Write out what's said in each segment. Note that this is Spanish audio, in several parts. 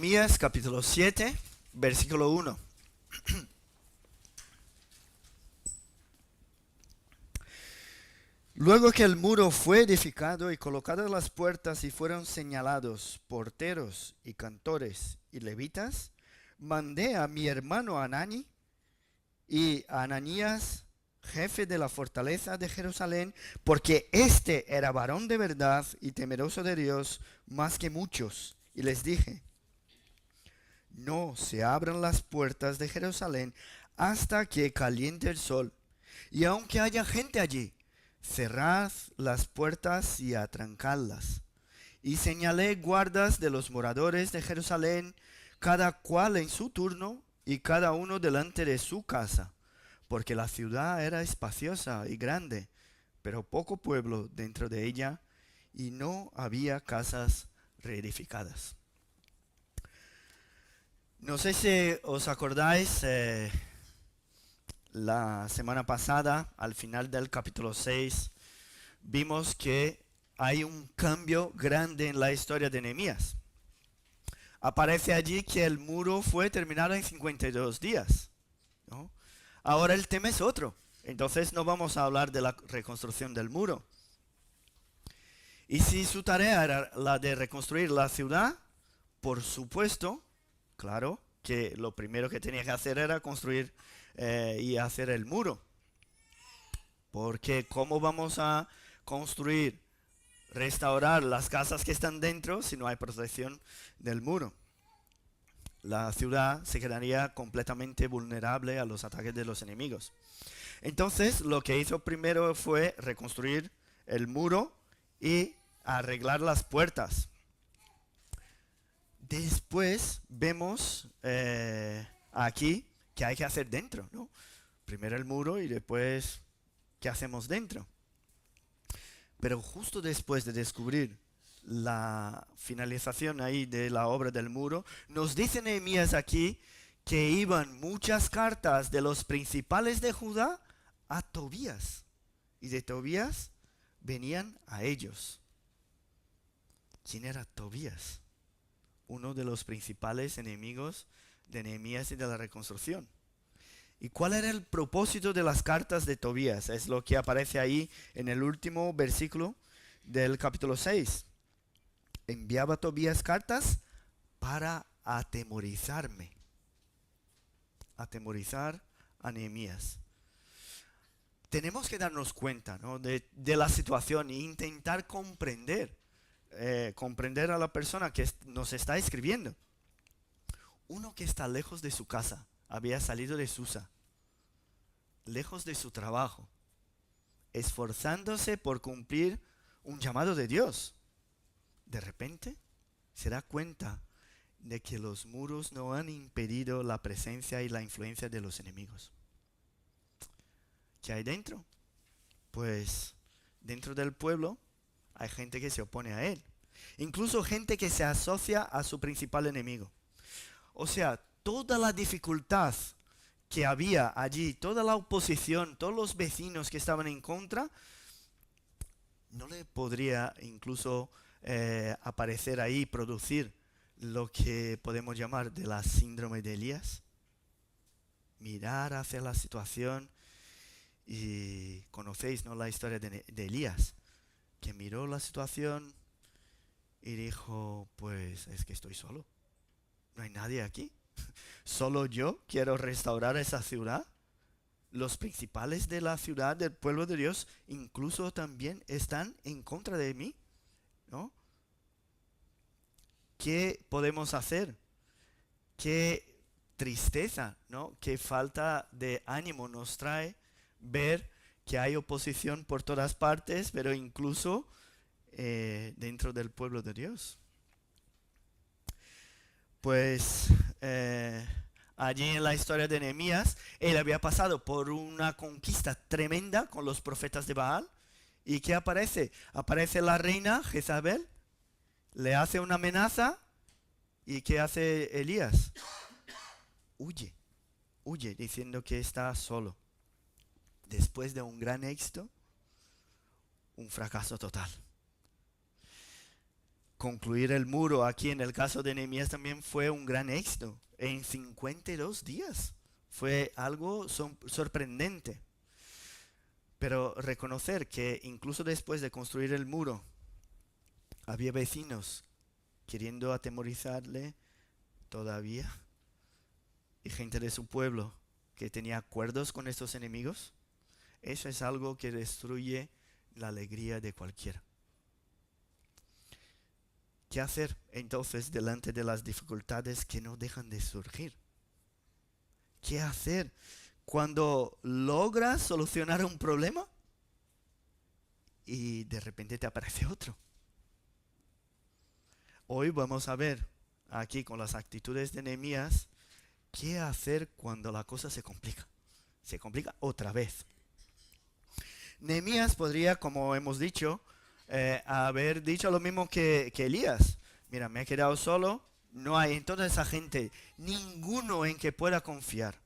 Nehemías capítulo 7, versículo 1. Luego que el muro fue edificado y colocadas las puertas y fueron señalados porteros y cantores y levitas, mandé a mi hermano Hanani y a Ananías, jefe de la fortaleza de Jerusalén, porque éste era varón de verdad y temeroso de Dios más que muchos, y les dije: no se abran las puertas de Jerusalén hasta que caliente el sol. Y aunque haya gente allí, cerrad las puertas y atrancadlas. Y señalé guardas de los moradores de Jerusalén, cada cual en su turno y cada uno delante de su casa, porque la ciudad era espaciosa y grande, pero poco pueblo dentro de ella, y no había casas reedificadas. No sé si os acordáis, la semana pasada, al final del capítulo 6, vimos que hay un cambio grande en la historia de Nehemías. Aparece allí que el muro fue terminado en 52 días, ¿no? Ahora el tema es otro. Entonces no vamos a hablar de la reconstrucción del muro. Y si su tarea era la de reconstruir la ciudad, por supuesto, claro, que lo primero que tenía que hacer era construir y hacer el muro. Porque ¿cómo vamos a construir, restaurar las casas que están dentro si no hay protección del muro? La ciudad se quedaría completamente vulnerable a los ataques de los enemigos. Entonces, lo que hizo primero fue reconstruir el muro y arreglar las puertas. Después vemos aquí qué hay que hacer dentro, ¿no? Primero el muro y después qué hacemos dentro. Pero justo después de descubrir la finalización ahí de la obra del muro, nos dice Nehemías aquí que iban muchas cartas de los principales de Judá a Tobías, y de Tobías venían a ellos. ¿Quién era Tobías? Uno de los principales enemigos de Nehemías y de la reconstrucción. ¿Y cuál era el propósito de las cartas de Tobías? Es lo que aparece ahí en el último versículo del capítulo 6. Enviaba Tobías cartas para atemorizarme. Atemorizar a Nehemías. Tenemos que darnos cuenta, ¿no?, de la situación e intentar comprender a la persona que nos está escribiendo. Uno que está lejos de su casa, había salido de Susa, lejos de su trabajo, esforzándose por cumplir un llamado de Dios. De repente se da cuenta de que los muros no han impedido la presencia y la influencia de los enemigos. ¿Qué hay dentro? Pues dentro del pueblo hay gente que se opone a él. Incluso gente que se asocia a su principal enemigo. O sea, toda la dificultad que había allí, toda la oposición, todos los vecinos que estaban en contra, no le podría incluso aparecer ahí, producir lo que podemos llamar de la síndrome de Elías. Mirar hacia la situación, y conocéis, ¿no?, la historia de Elías, que miró la situación y dijo: pues es que estoy solo, no hay nadie aquí, solo yo quiero restaurar esa ciudad. Los principales de la ciudad, del pueblo de Dios, incluso también están en contra de mí, ¿no? ¿Qué podemos hacer? Qué tristeza, ¿no?, qué falta de ánimo nos trae ver que hay oposición por todas partes, pero incluso dentro del pueblo de Dios. Pues allí en la historia de Nehemías, él había pasado por una conquista tremenda con los profetas de Baal. ¿Y qué aparece? Aparece la reina Jezabel, le hace una amenaza, ¿y qué hace Elías? Huye diciendo que está solo. Después de un gran éxito, un fracaso total. concluir el muro aquí en el caso de Nehemías también fue un gran éxito. En 52 días. Fue algo sorprendente. Pero reconocer que incluso después de construir el muro, había vecinos queriendo atemorizarle todavía. Y gente de su pueblo que tenía acuerdos con estos enemigos. Eso es algo que destruye la alegría de cualquiera. ¿Qué hacer entonces delante de las dificultades que no dejan de surgir? ¿Qué hacer cuando logras solucionar un problema y de repente te aparece otro? Hoy vamos a ver aquí con las actitudes de Nehemías qué hacer cuando la cosa se complica. Se complica otra vez. Nehemías podría, como hemos dicho, haber dicho lo mismo que Elías. Mira, me he quedado solo, no hay en toda esa gente ninguno en que pueda confiar.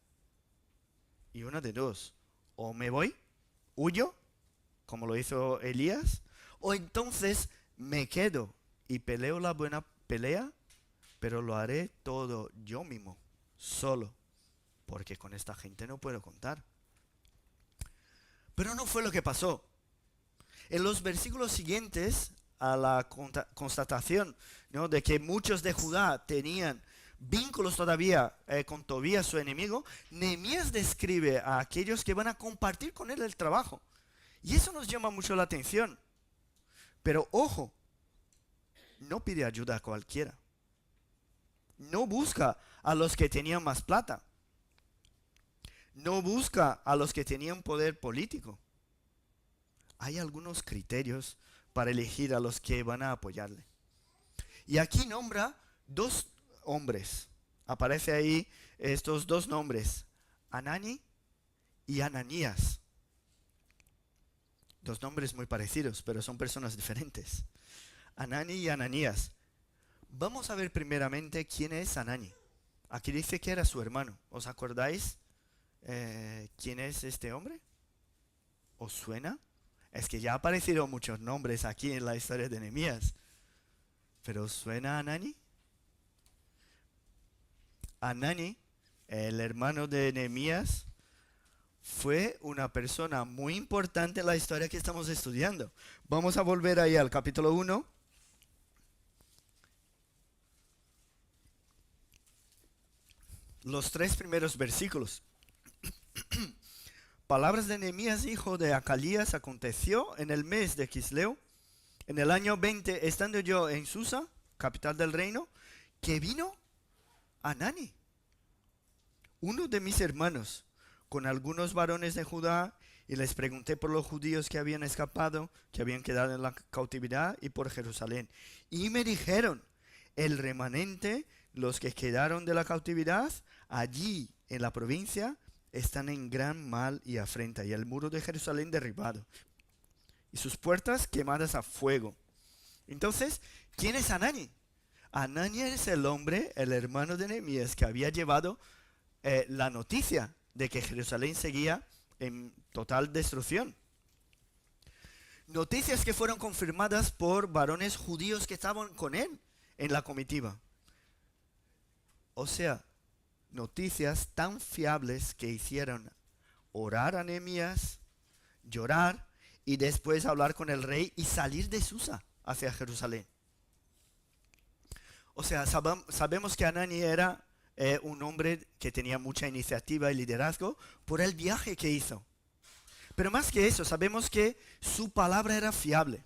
Y una de dos, o me voy, huyo, como lo hizo Elías, o entonces me quedo y peleo la buena pelea, pero lo haré todo yo mismo, solo, porque con esta gente no puedo contar. Pero no fue lo que pasó. En los versículos siguientes a la constatación, ¿no?, de que muchos de Judá tenían vínculos todavía con Tobías, su enemigo, Nehemías describe a aquellos que van a compartir con él el trabajo. Y eso nos llama mucho la atención. Pero ojo, no pide ayuda a cualquiera. No busca a los que tenían más plata. No busca a los que tenían poder político. Hay algunos criterios para elegir a los que van a apoyarle. Y aquí nombra dos hombres. Aparece ahí estos dos nombres, Hanani y Ananías. Dos nombres muy parecidos, pero son personas diferentes. Hanani y Ananías. Vamos a ver primeramente quién es Hanani. Aquí dice que era su hermano. ¿Os acordáis quién es este hombre? ¿Os suena? Es que ya ha aparecido muchos nombres aquí en la historia de Nehemías. ¿Pero os suena a Hanani? Hanani, el hermano de Nehemías, fue una persona muy importante en la historia que estamos estudiando. Vamos a volver ahí al capítulo 1. Los 3 primeros versículos. Palabras de Nehemías, hijo de Acalías, aconteció en el mes de Quisleu, en el año 20, estando yo en Susa, capital del reino, que vino Hanani, uno de mis hermanos, con algunos varones de Judá, y les pregunté por los judíos que habían escapado, que habían quedado en la cautividad, y por Jerusalén. Y me dijeron, el remanente, los que quedaron de la cautividad, allí en la provincia, están en gran mal y afrenta, y el muro de Jerusalén derribado, y sus puertas quemadas a fuego. Entonces, ¿quién es Hanani? Hanani es el hombre, el hermano de Nehemías, que había llevado la noticia de que Jerusalén seguía en total destrucción. Noticias que fueron confirmadas por varones judíos que estaban con él en la comitiva. O sea, noticias tan fiables que hicieron orar a Nehemías, llorar y después hablar con el rey y salir de Susa hacia Jerusalén. O sea, sabemos que Hanani era un hombre que tenía mucha iniciativa y liderazgo por el viaje que hizo. Pero más que eso, sabemos que su palabra era fiable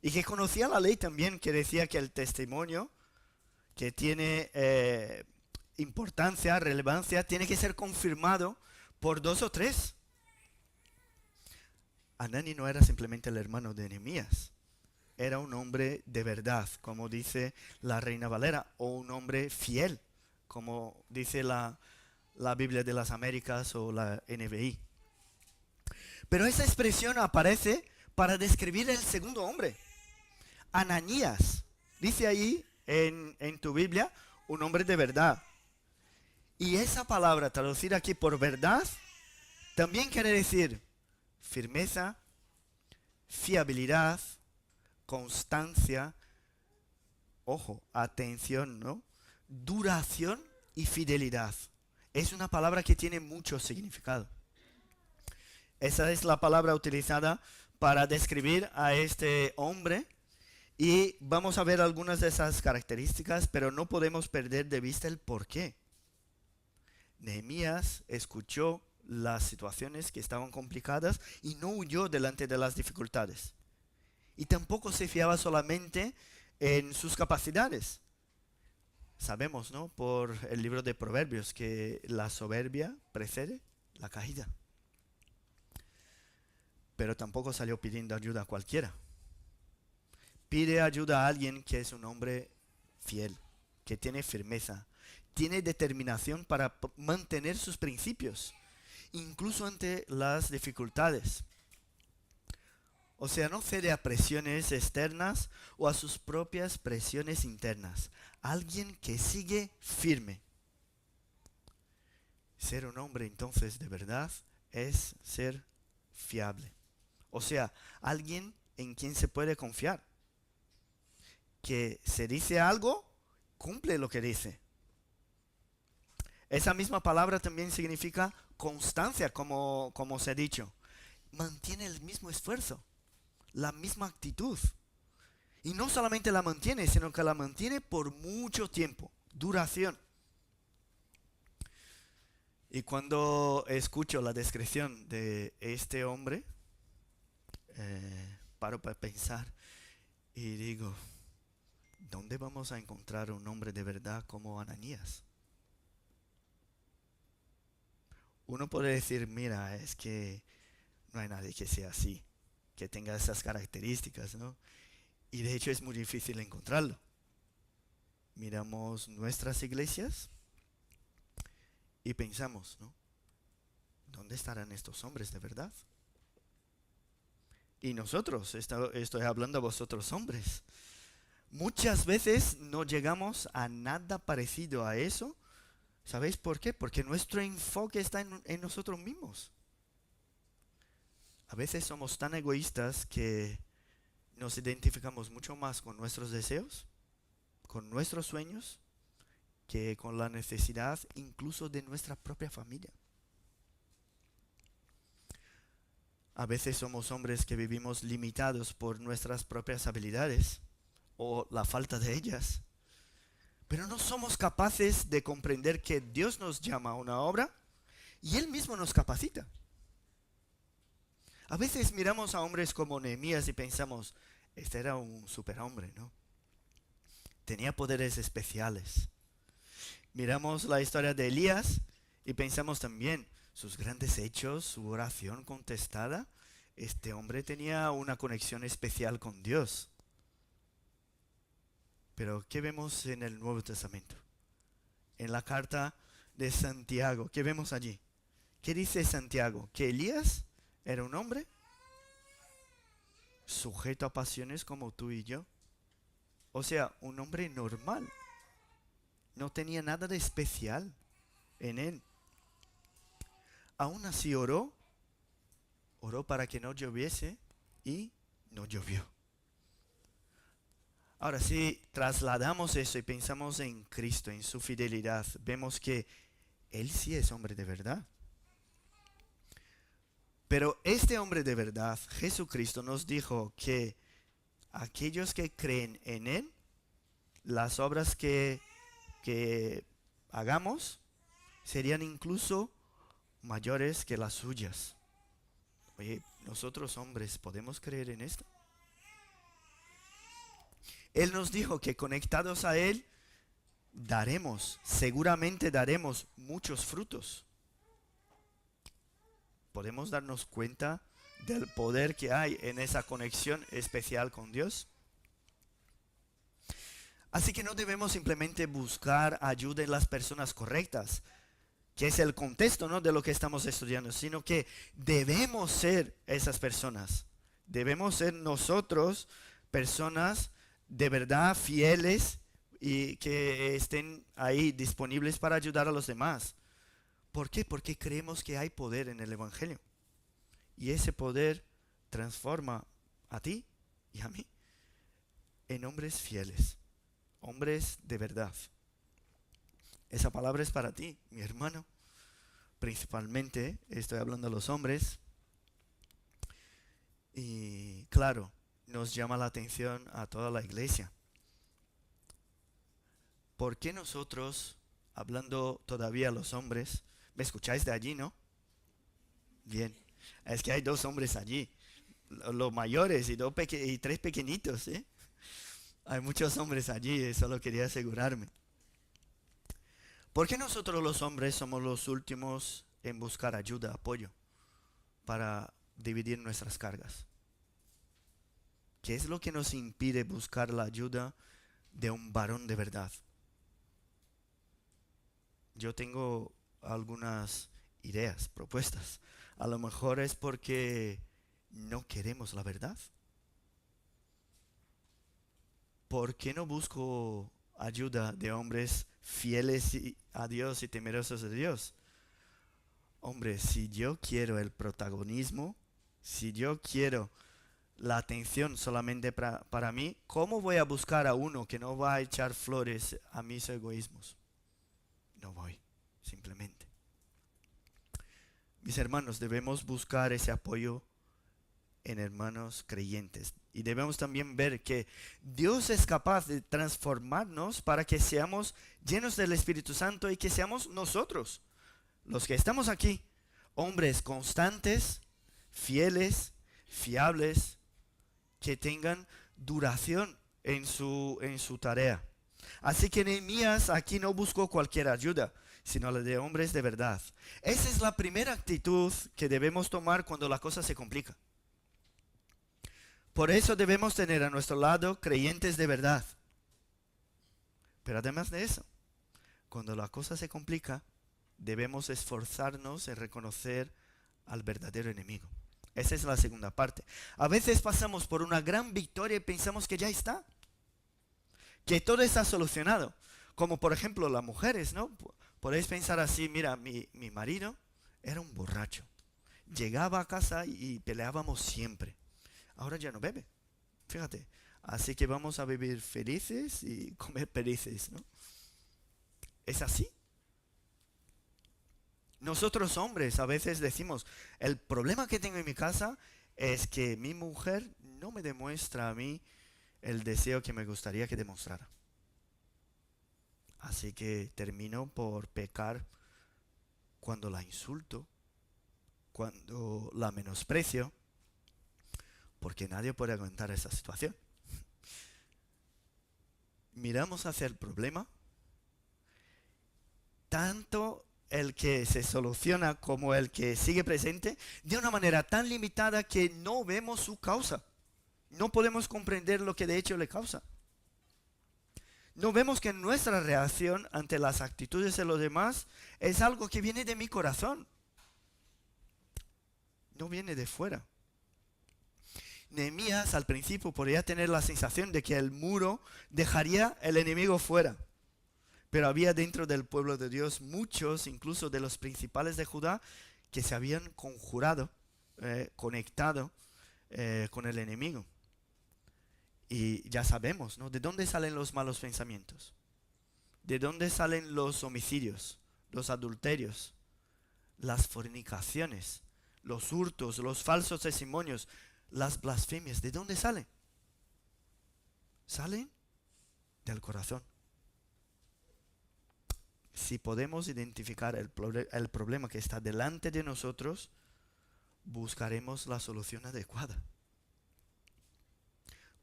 y que conocía la ley también, que decía que el testimonio que tiene importancia, relevancia, tiene que ser confirmado por 2 o 3. Hanani no era simplemente el hermano de Nehemías, era un hombre de verdad, como dice la Reina Valera, o un hombre fiel, como dice la Biblia de las Américas o la NBI. Pero esa expresión aparece para describir el segundo hombre, Ananías. Dice ahí en tu Biblia, un hombre de verdad. Y esa palabra traducida aquí por verdad también quiere decir firmeza, fiabilidad, constancia, ojo, atención, ¿no? Duración y fidelidad. Es una palabra que tiene mucho significado. Esa es la palabra utilizada para describir a este hombre y vamos a ver algunas de esas características, pero no podemos perder de vista el porqué. Nehemías escuchó las situaciones que estaban complicadas y no huyó delante de las dificultades. Y tampoco se fiaba solamente en sus capacidades. Sabemos, ¿no? Por el libro de Proverbios que la soberbia precede la caída. Pero tampoco salió pidiendo ayuda a cualquiera. Pide ayuda a alguien que es un hombre fiel, que tiene firmeza, tiene determinación para mantener sus principios, incluso ante las dificultades. O sea, no cede a presiones externas o a sus propias presiones internas. Alguien que sigue firme. Ser un hombre entonces de verdad es ser fiable. O sea, alguien en quien se puede confiar. Que se dice algo, cumple lo que dice. Esa misma palabra también significa constancia, como se ha dicho. Mantiene el mismo esfuerzo, la misma actitud. Y no solamente la mantiene, sino que la mantiene por mucho tiempo, duración. Y cuando escucho la descripción de este hombre, paro para pensar y digo, ¿dónde vamos a encontrar un hombre de verdad como Ananías? Uno puede decir, mira, es que no hay nadie que sea así, que tenga esas características, ¿no? Y de hecho es muy difícil encontrarlo. Miramos nuestras iglesias y pensamos, ¿no? ¿Dónde estarán estos hombres de verdad? Y nosotros, estoy hablando a vosotros hombres, muchas veces no llegamos a nada parecido a eso. ¿Sabéis por qué? Porque nuestro enfoque está en nosotros mismos. A veces somos tan egoístas que nos identificamos mucho más con nuestros deseos, con nuestros sueños, que con la necesidad incluso de nuestra propia familia. A veces somos hombres que vivimos limitados por nuestras propias habilidades o la falta de ellas. Pero no somos capaces de comprender que Dios nos llama a una obra y Él mismo nos capacita. A veces miramos a hombres como Nehemías y pensamos, este era un superhombre, ¿no? Tenía poderes especiales. Miramos la historia de Elías y pensamos también, sus grandes hechos, su oración contestada, este hombre tenía una conexión especial con Dios. Pero ¿qué vemos en el Nuevo Testamento? En la carta de Santiago, ¿qué vemos allí? ¿Qué dice Santiago? Que Elías era un hombre sujeto a pasiones como tú y yo. O sea, un hombre normal. No tenía nada de especial en él. Aún así oró para que no lloviese y no llovió. Ahora, si trasladamos eso y pensamos en Cristo, en su fidelidad, vemos que Él sí es hombre de verdad. Pero este hombre de verdad, Jesucristo, nos dijo que aquellos que creen en Él, las obras que hagamos serían incluso mayores que las suyas. Oye, nosotros hombres, ¿podemos creer en esto? Él nos dijo que conectados a Él, seguramente daremos muchos frutos. ¿Podemos darnos cuenta del poder que hay en esa conexión especial con Dios? Así que no debemos simplemente buscar ayuda en las personas correctas, que es el contexto, ¿no?, de lo que estamos estudiando, sino que debemos ser esas personas. Debemos ser nosotros personas de verdad fieles y que estén ahí disponibles para ayudar a los demás. ¿Por qué? Porque creemos que hay poder en el Evangelio. Y ese poder transforma a ti y a mí en hombres fieles. hombres de verdad. Esa palabra es para ti, mi hermano. Principalmente estoy hablando a los hombres. Y claro, nos llama la atención a toda la iglesia. ¿Por qué nosotros, hablando todavía a los hombres, me escucháis de allí, no? Bien, es que hay 2 hombres allí, los mayores y 3 pequeñitos, ¿eh? Hay muchos hombres allí, solo quería asegurarme. ¿Por qué nosotros los hombres somos los últimos en buscar ayuda, apoyo, para dividir nuestras cargas? ¿Qué es lo que nos impide buscar la ayuda de un varón de verdad? Yo tengo algunas ideas, propuestas. A lo mejor es porque no queremos la verdad. ¿Por qué no busco ayuda de hombres fieles a Dios y temerosos de Dios? Hombre, si yo quiero el protagonismo, si yo quiero la atención solamente para mí, ¿cómo voy a buscar a uno que no va a echar flores a mis egoísmos? No voy, simplemente. Mis hermanos, debemos buscar ese apoyo en hermanos creyentes. Y debemos también ver que Dios es capaz de transformarnos para que seamos llenos del Espíritu Santo y que seamos nosotros, los que estamos aquí, hombres constantes, fieles, fiables, que tengan duración en su tarea. Así que Nehemías aquí no buscó cualquier ayuda, sino la de hombres de verdad. Esa es la primera actitud que debemos tomar cuando la cosa se complica. Por eso debemos tener a nuestro lado creyentes de verdad. Pero además de eso, cuando la cosa se complica, debemos esforzarnos en reconocer al verdadero enemigo. Esa es la segunda parte. A veces pasamos por una gran victoria y pensamos que ya está, que todo está solucionado. Como por ejemplo las mujeres, ¿no? Podéis pensar así, mira, mi marido era un borracho. Llegaba a casa y peleábamos siempre. Ahora ya no bebe, fíjate. Así que vamos a vivir felices y comer perdices, ¿no? ¿Es así? Nosotros hombres a veces decimos, el problema que tengo en mi casa es que mi mujer no me demuestra a mí el deseo que me gustaría que demostrara. Así que termino por pecar cuando la insulto, cuando la menosprecio, porque nadie puede aguantar esa situación. Miramos hacia el problema, tanto el que se soluciona como el que sigue presente, de una manera tan limitada que no vemos su causa. No podemos comprender lo que de hecho le causa. No vemos que nuestra reacción ante las actitudes de los demás es algo que viene de mi corazón. No viene de fuera. Nehemías al principio podría tener la sensación de que el muro dejaría el enemigo fuera. Pero había dentro del pueblo de Dios muchos, incluso de los principales de Judá, que se habían conjurado, conectado con el enemigo. Y ya sabemos, ¿no? ¿De dónde salen los malos pensamientos? ¿De dónde salen los homicidios, los adulterios, las fornicaciones, los hurtos, los falsos testimonios, las blasfemias? ¿De dónde salen? Salen del corazón. Si podemos identificar el problema que está delante de nosotros, buscaremos la solución adecuada.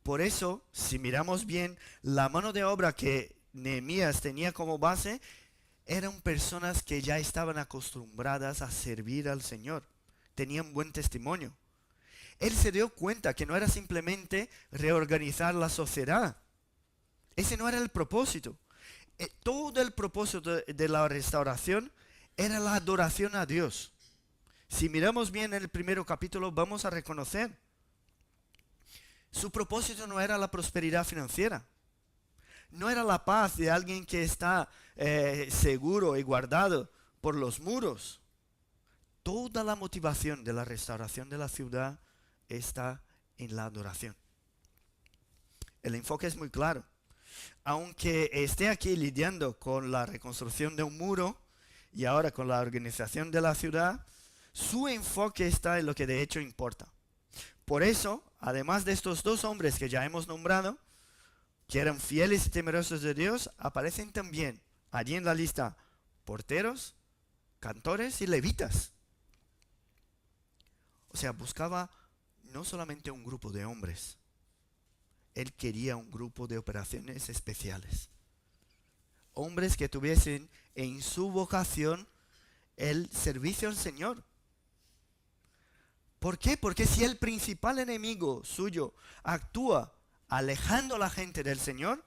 Por eso, si miramos bien, la mano de obra que Nehemías tenía como base eran personas que ya estaban acostumbradas a servir al Señor. Tenían buen testimonio. Él se dio cuenta que no era simplemente reorganizar la sociedad. Ese no era el propósito. Todo el propósito de la restauración era la adoración a Dios. Si miramos bien el primer capítulo, vamos a reconocer. Su propósito no era la prosperidad financiera. No era la paz de alguien que está seguro y guardado por los muros. Toda la motivación de la restauración de la ciudad está en la adoración. El enfoque es muy claro. Aunque esté aquí lidiando con la reconstrucción de un muro y ahora con la organización de la ciudad, su enfoque está en lo que de hecho importa. Por eso, además de estos dos hombres que ya hemos nombrado, que eran fieles y temerosos de Dios, aparecen también allí en la lista porteros, cantores y levitas. O sea, buscaba no solamente un grupo de hombres, él quería un grupo de operaciones especiales. Hombres que tuviesen en su vocación el servicio al Señor. ¿Por qué? Porque si el principal enemigo suyo actúa alejando a la gente del Señor,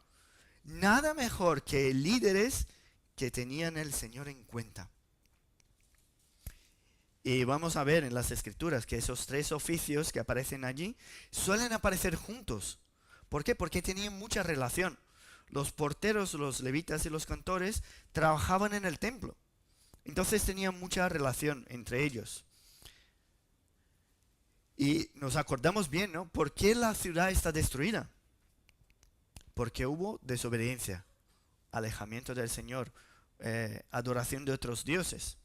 nada mejor que líderes que tenían el Señor en cuenta. Y vamos a ver en las Escrituras que esos tres oficios que aparecen allí suelen aparecer juntos. ¿Por qué? Porque tenían mucha relación. Los porteros, los levitas y los cantores trabajaban en el templo. Entonces tenían mucha relación entre ellos. Y nos acordamos bien, ¿no? ¿Por qué la ciudad está destruida? Porque hubo desobediencia, alejamiento del Señor, adoración de otros dioses.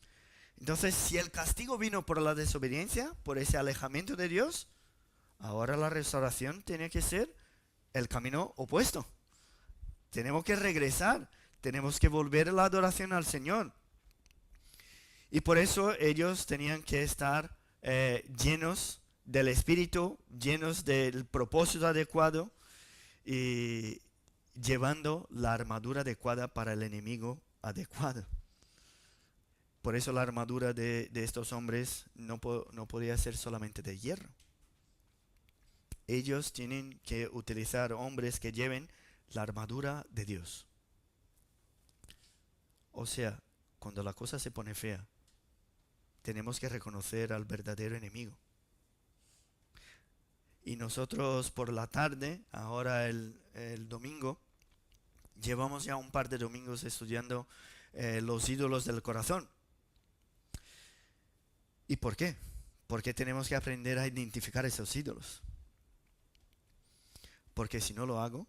Entonces, si el castigo vino por la desobediencia, por ese alejamiento de Dios, ahora la restauración tiene que ser el camino opuesto. Tenemos que regresar, tenemos que volver a la adoración al Señor. Y por eso ellos tenían que estar llenos del Espíritu, llenos del propósito adecuado y llevando la armadura adecuada para el enemigo adecuado. Por eso la armadura de estos hombres no podía ser solamente de hierro. Ellos tienen que utilizar hombres que lleven la armadura de Dios. O sea, cuando la cosa se pone fea, tenemos que reconocer al verdadero enemigo. Y nosotros por la tarde, ahora el domingo, llevamos ya un par de domingos estudiando los ídolos del corazón. ¿Y por qué? Porque tenemos que aprender a identificar esos ídolos. Porque si no lo hago,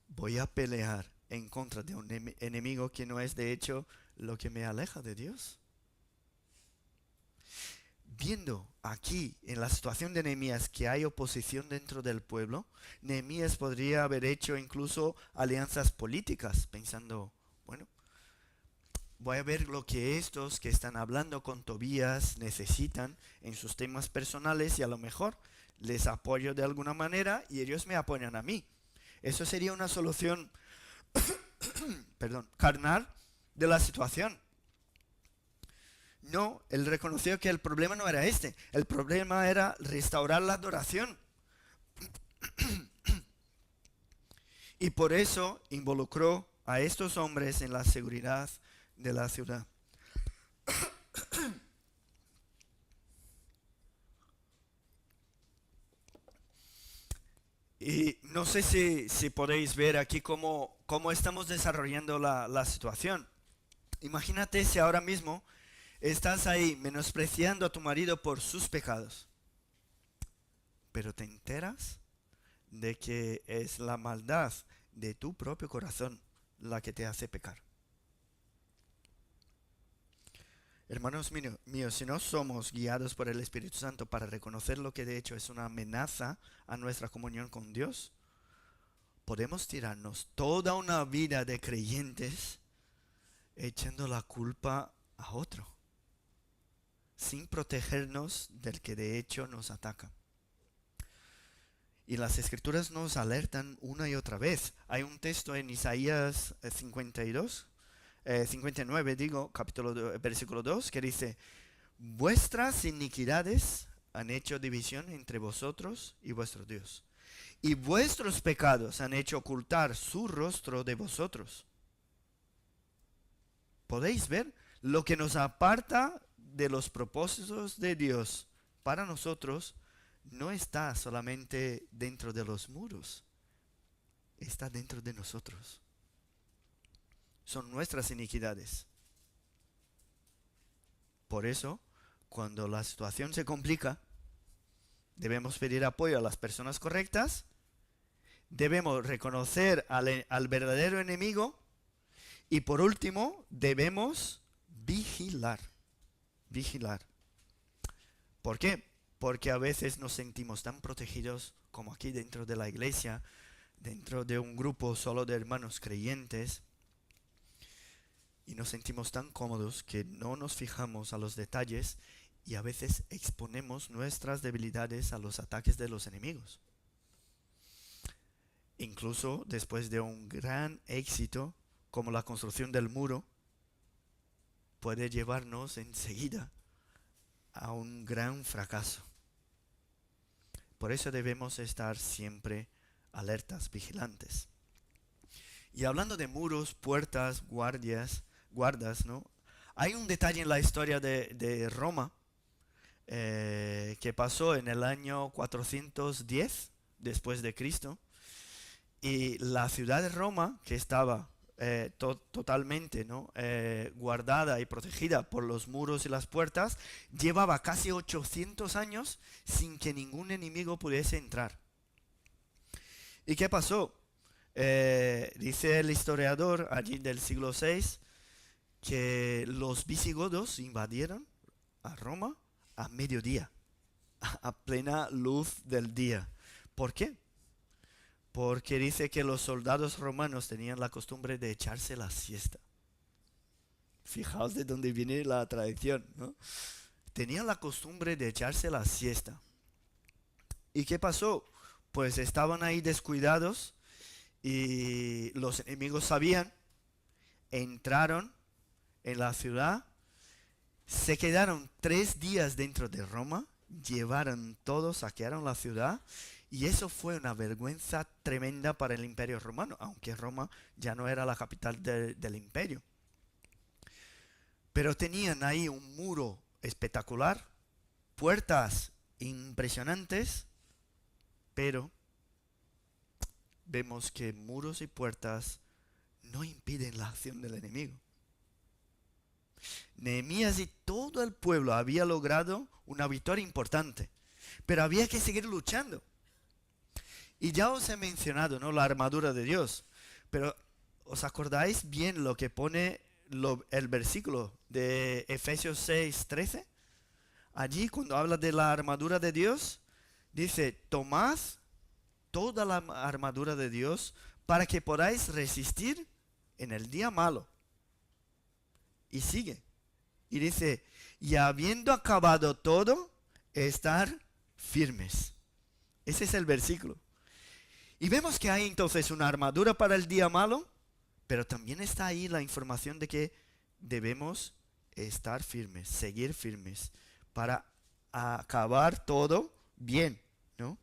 voy a pelear en contra de un enemigo que no es de hecho lo que me aleja de Dios. Viendo aquí en la situación de Nehemías que hay oposición dentro del pueblo, Nehemías podría haber hecho incluso alianzas políticas, pensando, bueno, voy a ver lo que estos que están hablando con Tobías necesitan en sus temas personales y a lo mejor les apoyo de alguna manera y ellos me apoyan a mí. Eso sería una solución carnal de la situación. No, él reconoció que el problema no era este. El problema era restaurar la adoración. Y por eso involucró a estos hombres en la seguridad de la ciudad. Y no sé si podéis ver aquí cómo estamos desarrollando la situación. Imagínate si ahora mismo estás ahí menospreciando a tu marido por sus pecados, pero te enteras de que es la maldad de tu propio corazón la que te hace pecar. Hermanos míos, si no somos guiados por el Espíritu Santo para reconocer lo que de hecho es una amenaza a nuestra comunión con Dios, podemos tirarnos toda una vida de creyentes echando la culpa a otro, sin protegernos del que de hecho nos ataca. Y las Escrituras nos alertan una y otra vez. Hay un texto en Isaías 59, versículo 2, que dice: vuestras iniquidades han hecho división entre vosotros y vuestro Dios, y vuestros pecados han hecho ocultar su rostro de vosotros. ¿Podéis ver? Lo que nos aparta de los propósitos de Dios para nosotros no está solamente dentro de los muros, está dentro de nosotros. Son nuestras iniquidades. Por eso, cuando la situación se complica, debemos pedir apoyo a las personas correctas debemos reconocer al verdadero enemigo y por último debemos vigilar. Vigilar. ¿Por qué? Porque a veces nos sentimos tan protegidos como aquí dentro de la iglesia, dentro de un grupo solo de hermanos creyentes, y nos sentimos tan cómodos que no nos fijamos a los detalles y a veces exponemos nuestras debilidades a los ataques de los enemigos. Incluso después de un gran éxito como la construcción del muro, puede llevarnos enseguida a un gran fracaso. Por eso debemos estar siempre alertas, vigilantes. Y hablando de muros, puertas, guardas, ¿no? Hay un detalle en la historia de Roma que pasó en el año 410 después de Cristo. Y la ciudad de Roma, que estaba totalmente, ¿no? Guardada y protegida por los muros y las puertas, llevaba casi 800 años sin que ningún enemigo pudiese entrar. ¿Y qué pasó? Dice el historiador allí del siglo VI que los visigodos invadieron a Roma a mediodía, a plena luz del día. ¿Por qué? Porque dice que los soldados romanos tenían la costumbre de echarse la siesta. Fijaos de dónde viene la tradición, ¿no? Tenían la costumbre de echarse la siesta. ¿Y qué pasó? Pues estaban ahí descuidados y los enemigos sabían, entraron en la ciudad, se quedaron 3 días dentro de Roma, llevaron todo, saquearon la ciudad. Y eso fue una vergüenza tremenda para el Imperio Romano, aunque Roma ya no era la capital del imperio. Pero tenían ahí un muro espectacular, puertas impresionantes, pero vemos que muros y puertas no impiden la acción del enemigo. Nehemías y todo el pueblo había logrado una victoria importante, pero había que seguir luchando. Y ya os he mencionado, ¿no?, la armadura de Dios. Pero ¿os acordáis bien lo que pone el versículo de Efesios 6:13? Allí cuando habla de la armadura de Dios, dice, tomad toda la armadura de Dios para que podáis resistir en el día malo. Y sigue. Y dice, y habiendo acabado todo, estar firmes. Ese es el versículo. Y vemos que hay entonces una armadura para el día malo, pero también está ahí la información de que debemos estar firmes, seguir firmes, para acabar todo bien, ¿no?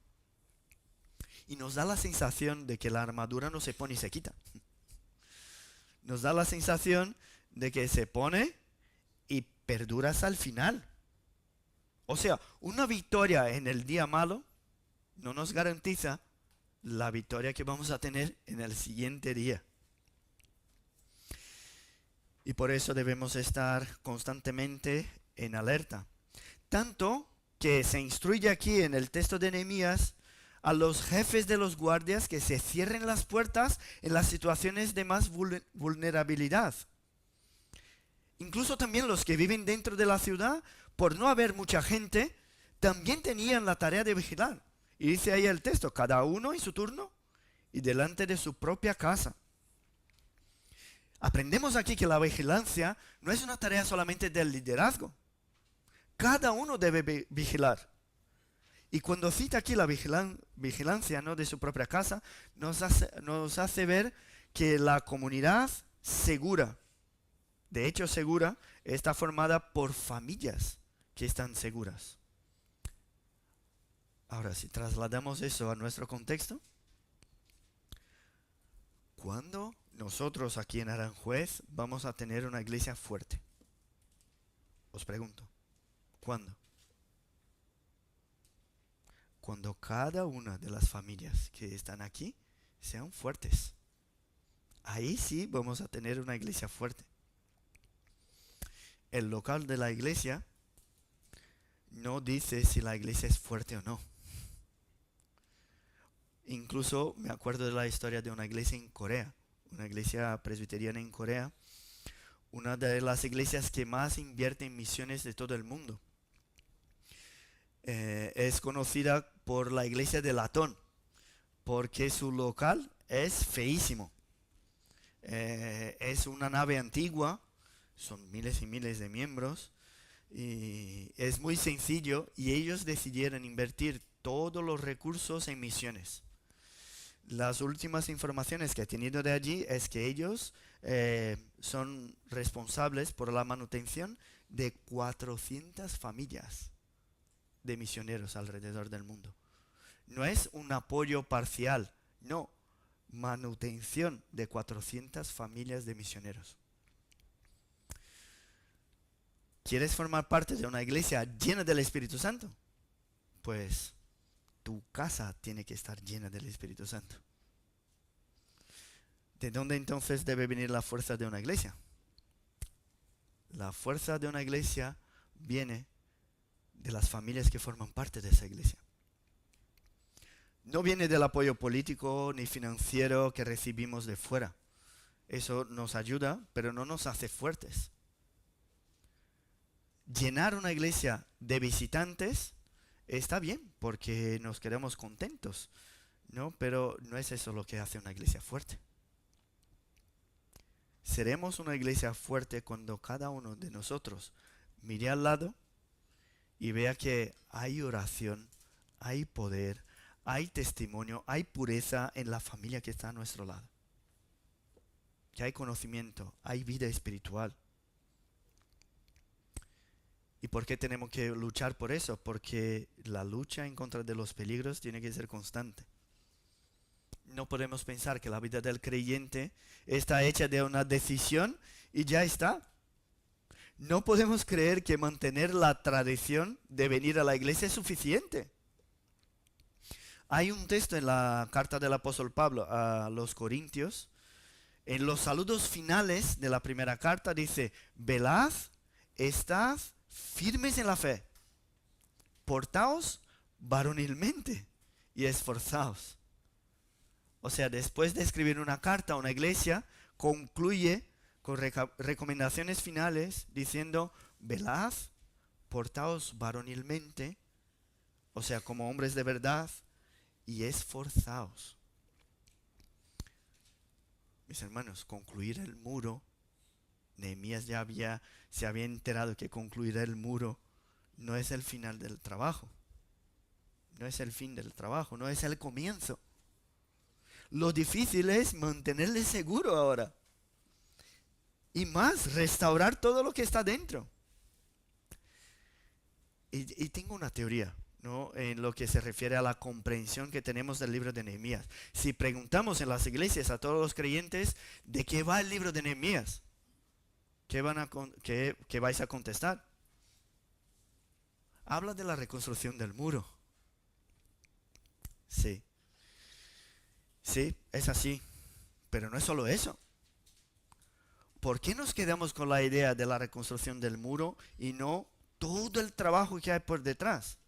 Y nos da la sensación de que la armadura no se pone y se quita. Nos da la sensación de que se pone y perdura hasta el final. O sea, una victoria en el día malo no nos garantiza la victoria que vamos a tener en el siguiente día. Y por eso debemos estar constantemente en alerta. Tanto que se instruye aquí en el texto de Nehemías a los jefes de los guardias que se cierren las puertas en las situaciones de más vulnerabilidad. Incluso también los que viven dentro de la ciudad, por no haber mucha gente, también tenían la tarea de vigilar. Y dice ahí el texto, cada uno en su turno y delante de su propia casa. Aprendemos aquí que la vigilancia no es una tarea solamente del liderazgo. Cada uno debe vigilar. Y cuando cita aquí la vigilancia, ¿no?, de su propia casa, nos hace ver que la comunidad segura, de hecho segura, está formada por familias que están seguras. Ahora, si trasladamos eso a nuestro contexto, ¿cuándo nosotros aquí en Aranjuez vamos a tener una iglesia fuerte? Os pregunto, ¿cuándo? Cuando cada una de las familias que están aquí sean fuertes. Ahí sí vamos a tener una iglesia fuerte. El local de la iglesia no dice si la iglesia es fuerte o no. Incluso me acuerdo de la historia de una iglesia en Corea, una iglesia presbiteriana en Corea, una de las iglesias que más invierte en misiones de todo el mundo. Es conocida por la iglesia de latón, porque su local es feísimo. Es una nave antigua, son miles y miles de miembros, y es muy sencillo, y ellos decidieron invertir todos los recursos en misiones. Las últimas informaciones que he tenido de allí es que ellos son responsables por la manutención de 400 familias de misioneros alrededor del mundo. No es un apoyo parcial, no, manutención de 400 familias de misioneros. ¿Quieres formar parte de una iglesia llena del Espíritu Santo? Pues tu casa tiene que estar llena del Espíritu Santo. ¿De dónde entonces debe venir la fuerza de una iglesia? La fuerza de una iglesia viene de las familias que forman parte de esa iglesia. No viene del apoyo político ni financiero que recibimos de fuera. Eso nos ayuda, pero no nos hace fuertes. Llenar una iglesia de visitantes está bien, porque nos quedamos contentos, ¿no? Pero no es eso lo que hace una iglesia fuerte. Seremos una iglesia fuerte cuando cada uno de nosotros mire al lado y vea que hay oración, hay poder, hay testimonio, hay pureza en la familia que está a nuestro lado. Que hay conocimiento, hay vida espiritual. ¿Y por qué tenemos que luchar por eso? Porque la lucha en contra de los peligros tiene que ser constante. No podemos pensar que la vida del creyente está hecha de una decisión y ya está. No podemos creer que mantener la tradición de venir a la iglesia es suficiente. Hay un texto en la carta del apóstol Pablo a los Corintios. En los saludos finales de la primera carta dice: velad, estad firmes en la fe, portaos varonilmente y esforzaos. O sea, después de escribir una carta a una iglesia, concluye con recomendaciones finales diciendo: velad, portaos varonilmente, o sea, como hombres de verdad, y esforzaos. Mis hermanos, concluir el muro, Nehemías se había enterado que concluir el muro no es el final del trabajo. No es el fin del trabajo, no es el comienzo. Lo difícil es mantenerle seguro ahora. Y más, restaurar todo lo que está dentro. Y tengo una teoría, ¿no? En lo que se refiere a la comprensión que tenemos del libro de Nehemías. Si preguntamos en las iglesias a todos los creyentes de qué va el libro de Nehemías, ¿qué vais a contestar? Habla de la reconstrucción del muro. Sí. Sí, es así. Pero no es solo eso. ¿Por qué nos quedamos con la idea de la reconstrucción del muro y no todo el trabajo que hay por detrás?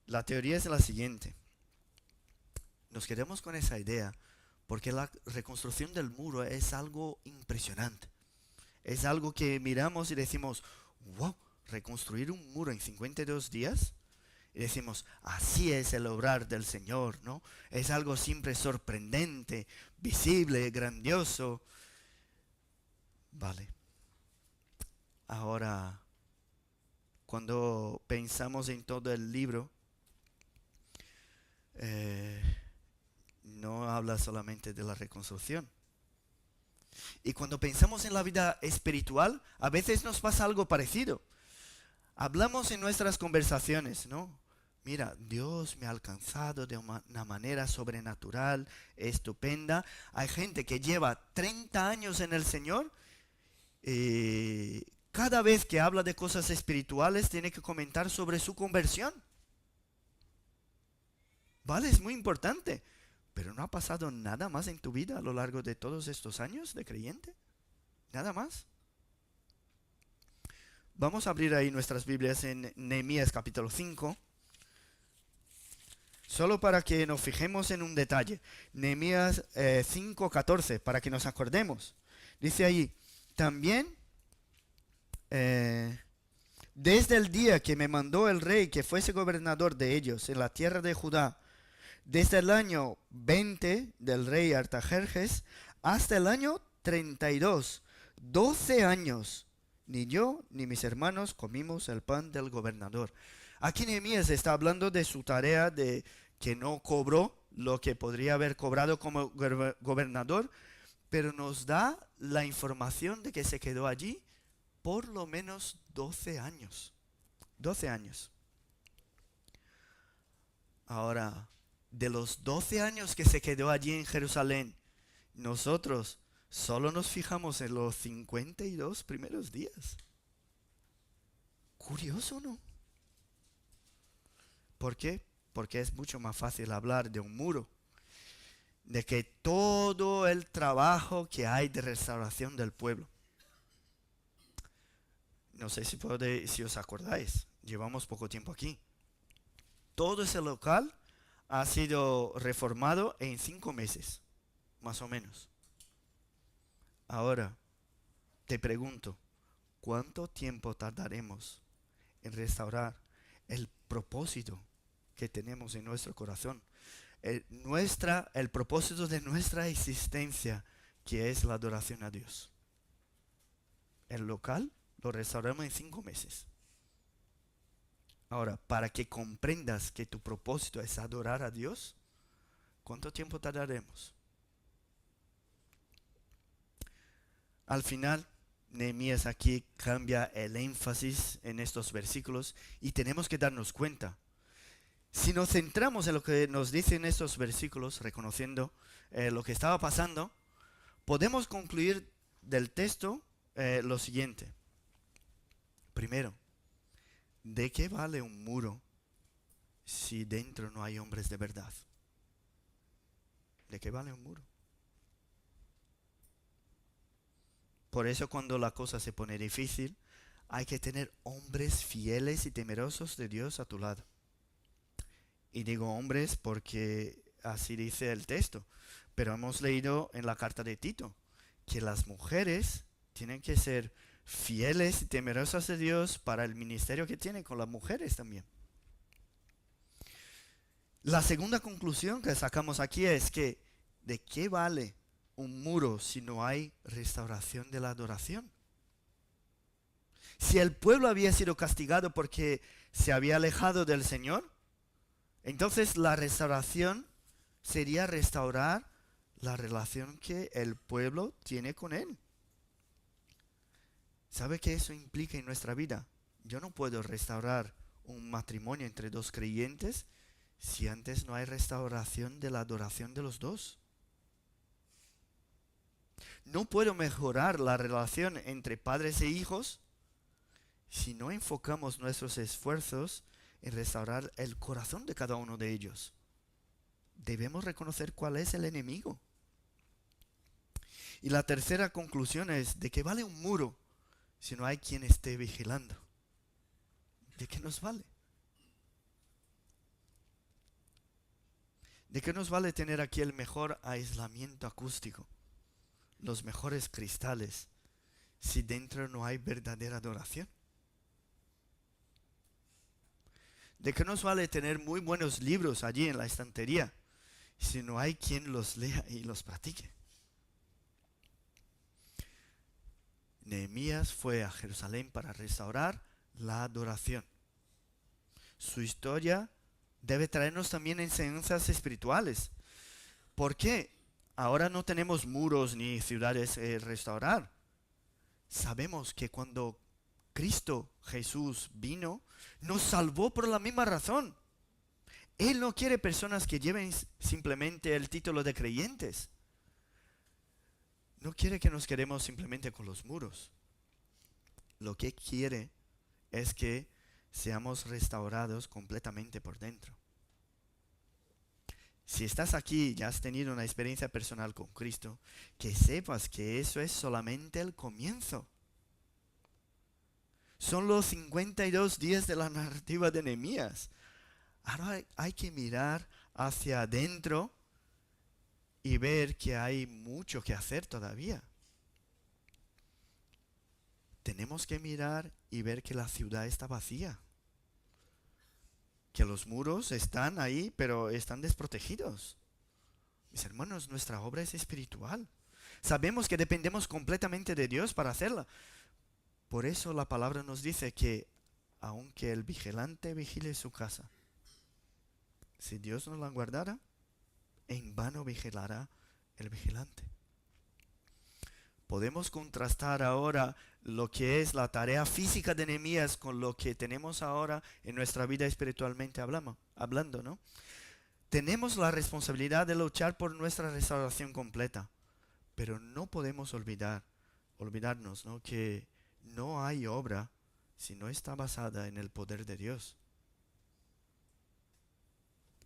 La teoría es la siguiente. Nos quedamos con esa idea porque la reconstrucción del muro es algo impresionante. Es algo que miramos y decimos: wow, reconstruir un muro en 52 días. Y decimos: así es el obrar del Señor, ¿no? Es algo siempre sorprendente, visible, grandioso. Vale. Ahora, cuando pensamos en todo el libro, no habla solamente de la reconstrucción. Y cuando pensamos en la vida espiritual, a veces nos pasa algo parecido. Hablamos en nuestras conversaciones, ¿no? Mira, Dios me ha alcanzado de una manera sobrenatural, estupenda. Hay gente que lleva 30 años en el Señor. Cada vez que habla de cosas espirituales tiene que comentar sobre su conversión. Vale, es muy importante. Pero ¿no ha pasado nada más en tu vida a lo largo de todos estos años de creyente? ¿Nada más? Vamos a abrir ahí nuestras Biblias en Nehemías capítulo 5. solo para que nos fijemos en un detalle. Nehemías 5:14, para que nos acordemos. Dice allí, también desde el día que me mandó el rey que fuese gobernador de ellos en la tierra de Judá, desde el año 20 del rey Artajerjes hasta el año 32, 12 años, ni yo ni mis hermanos comimos el pan del gobernador. Aquí Nehemías está hablando de su tarea de que no cobró lo que podría haber cobrado como gobernador, pero nos da la información de que se quedó allí por lo menos 12 años. 12 años. Ahora, de los 12 años que se quedó allí en Jerusalén, nosotros solo nos fijamos en los 52 primeros días. Curioso, ¿no? ¿Por qué? Porque es mucho más fácil hablar de un muro, de que todo el trabajo que hay de restauración del pueblo. No sé si os acordáis, llevamos poco tiempo aquí. Todo ese local ha sido reformado en 5 meses, más o menos. Ahora, te pregunto, ¿cuánto tiempo tardaremos en restaurar el propósito que tenemos en nuestro corazón? El propósito de nuestra existencia, que es la adoración a Dios. El local lo restauramos en 5 meses. Ahora, para que comprendas que tu propósito es adorar a Dios, ¿cuánto tiempo tardaremos? Al final, Nehemías aquí cambia el énfasis en estos versículos y tenemos que darnos cuenta. Si nos centramos en lo que nos dicen estos versículos, reconociendo lo que estaba pasando, podemos concluir del texto lo siguiente. Primero, ¿de qué vale un muro si dentro no hay hombres de verdad? ¿De qué vale un muro? Por eso cuando la cosa se pone difícil, hay que tener hombres fieles y temerosos de Dios a tu lado. Y digo hombres porque así dice el texto. Pero hemos leído en la carta de Tito que las mujeres tienen que ser fieles y temerosas de Dios para el ministerio que tienen con las mujeres también. La segunda conclusión que sacamos aquí es que ¿de qué vale un muro si no hay restauración de la adoración? Si el pueblo había sido castigado porque se había alejado del Señor, entonces la restauración sería restaurar la relación que el pueblo tiene con Él. ¿Sabe qué eso implica en nuestra vida? Yo no puedo restaurar un matrimonio entre dos creyentes si antes no hay restauración de la adoración de los dos. No puedo mejorar la relación entre padres e hijos si no enfocamos nuestros esfuerzos en restaurar el corazón de cada uno de ellos. Debemos reconocer cuál es el enemigo. Y la tercera conclusión es, ¿de qué vale un muro si no hay quien esté vigilando? ¿De qué nos vale? ¿De qué nos vale tener aquí el mejor aislamiento acústico, los mejores cristales, si dentro no hay verdadera adoración? ¿De qué nos vale tener muy buenos libros allí en la estantería si no hay quien los lea y los practique? Nehemías fue a Jerusalén para restaurar la adoración. Su historia debe traernos también enseñanzas espirituales. ¿Por qué? Ahora no tenemos muros ni ciudades restaurar. Sabemos que cuando Cristo Jesús vino, nos salvó por la misma razón. Él no quiere personas que lleven simplemente el título de creyentes. No quiere que nos quedemos simplemente con los muros. Lo que quiere es que seamos restaurados completamente por dentro. Si estás aquí y ya has tenido una experiencia personal con Cristo, que sepas que eso es solamente el comienzo. Son los 52 días de la narrativa de Nehemías. Ahora hay que mirar hacia adentro y ver que hay mucho que hacer todavía. Tenemos que mirar y ver que la ciudad está vacía. Que los muros están ahí, pero están desprotegidos. Mis hermanos, nuestra obra es espiritual. Sabemos que dependemos completamente de Dios para hacerla. Por eso la palabra nos dice que aunque el vigilante vigile su casa, si Dios no la guardara, en vano vigilará el vigilante. Podemos contrastar ahora lo que es la tarea física de Nehemías con lo que tenemos ahora en nuestra vida espiritualmente hablando, ¿no? Tenemos la responsabilidad de luchar por nuestra restauración completa, pero no podemos olvidarnos, ¿no?, que no hay obra si no está basada en el poder de Dios.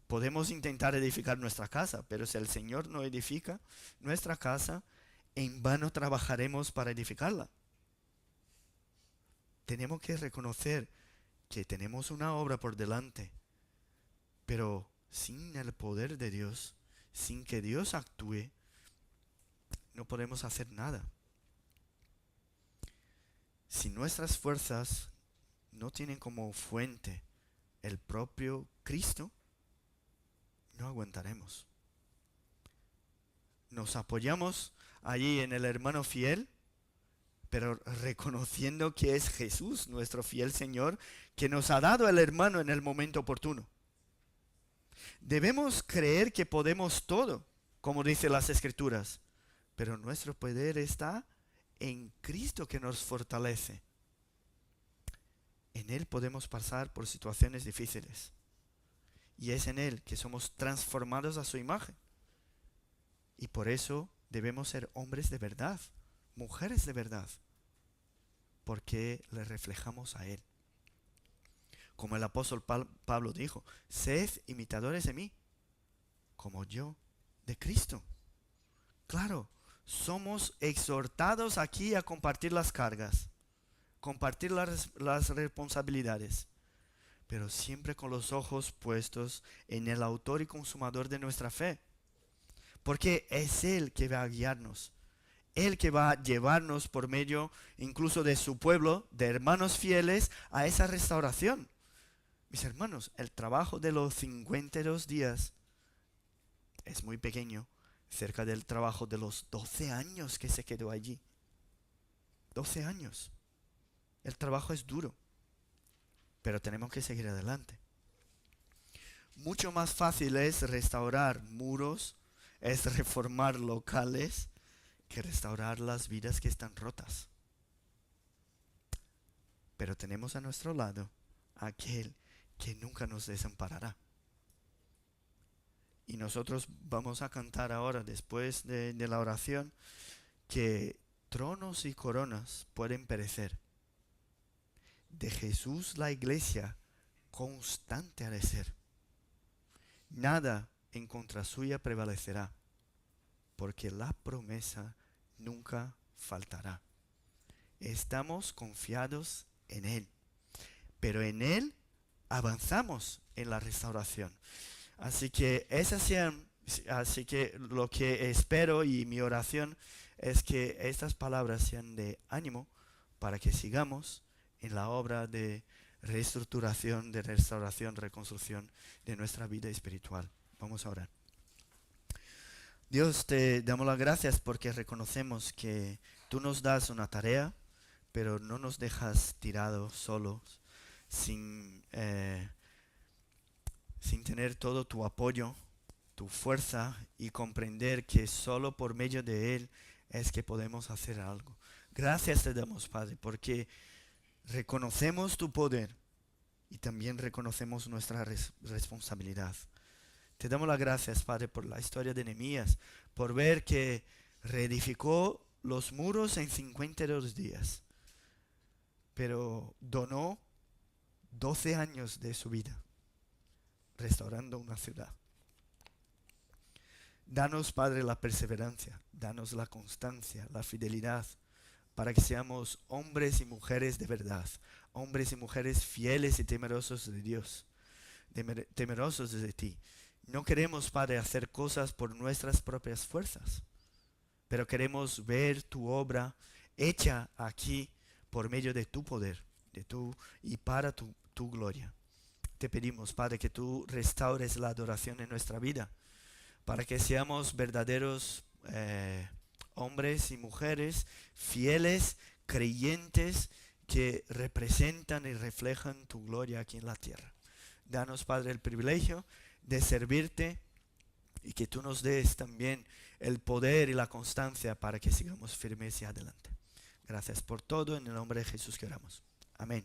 Podemos intentar edificar nuestra casa, pero si el Señor no edifica nuestra casa, en vano trabajaremos para edificarla. Tenemos que reconocer que tenemos una obra por delante, pero sin el poder de Dios, sin que Dios actúe, no podemos hacer nada. Si nuestras fuerzas no tienen como fuente el propio Cristo, no aguantaremos. Nos apoyamos allí en el hermano fiel, pero reconociendo que es Jesús, nuestro fiel Señor, que nos ha dado el hermano en el momento oportuno. Debemos creer que podemos todo, como dicen las Escrituras, pero nuestro poder está en Cristo que nos fortalece. En Él podemos pasar por situaciones difíciles. Y es en Él que somos transformados a su imagen. Y por eso debemos ser hombres de verdad, mujeres de verdad, porque le reflejamos a Él. Como el apóstol Pablo dijo, sed imitadores de mí, como yo de Cristo. Claro, somos exhortados aquí a compartir las cargas, compartir las responsabilidades, pero siempre con los ojos puestos en el autor y consumador de nuestra fe. Porque es Él que va a guiarnos, Él que va a llevarnos por medio incluso de su pueblo, de hermanos fieles, a esa restauración. Mis hermanos, el trabajo de los 52 días es muy pequeño, cerca del trabajo de los 12 años que se quedó allí. 12 años. El trabajo es duro, pero tenemos que seguir adelante. Mucho más fácil es restaurar muros, es reformar locales, que restaurar las vidas que están rotas. Pero tenemos a nuestro lado aquel que nunca nos desamparará. Y nosotros vamos a cantar ahora, después de la oración, que tronos y coronas pueden perecer. De Jesús la iglesia constante ha de ser. Nada en contra suya prevalecerá, porque la promesa nunca faltará. Estamos confiados en Él, pero en Él avanzamos en la restauración. Así que lo que espero y mi oración es que estas palabras sean de ánimo para que sigamos en la obra de reestructuración, de restauración, reconstrucción de nuestra vida espiritual. Vamos a orar. Dios, te damos las gracias porque reconocemos que tú nos das una tarea, pero no nos dejas tirados solos, sin tener todo tu apoyo, tu fuerza y comprender que solo por medio de Él es que podemos hacer algo. Gracias te damos, Padre, porque reconocemos tu poder y también reconocemos nuestra responsabilidad. Te damos las gracias, Padre, por la historia de Nehemías, por ver que reedificó los muros en 52 días, pero donó 12 años de su vida restaurando una ciudad. Danos, Padre, la perseverancia, danos la constancia, la fidelidad, para que seamos hombres y mujeres de verdad, hombres y mujeres fieles y temerosos de Dios, temerosos de ti, No queremos, Padre, hacer cosas por nuestras propias fuerzas, pero queremos ver tu obra hecha aquí por medio de tu poder, y para tu gloria. Te pedimos, Padre, que tú restaures la adoración en nuestra vida, para que seamos verdaderos hombres y mujeres fieles, creyentes, que representan y reflejan tu gloria aquí en la tierra. Danos, Padre, el privilegio de servirte y que tú nos des también el poder y la constancia para que sigamos firmes y adelante. Gracias por todo, en el nombre de Jesús que oramos. Amén.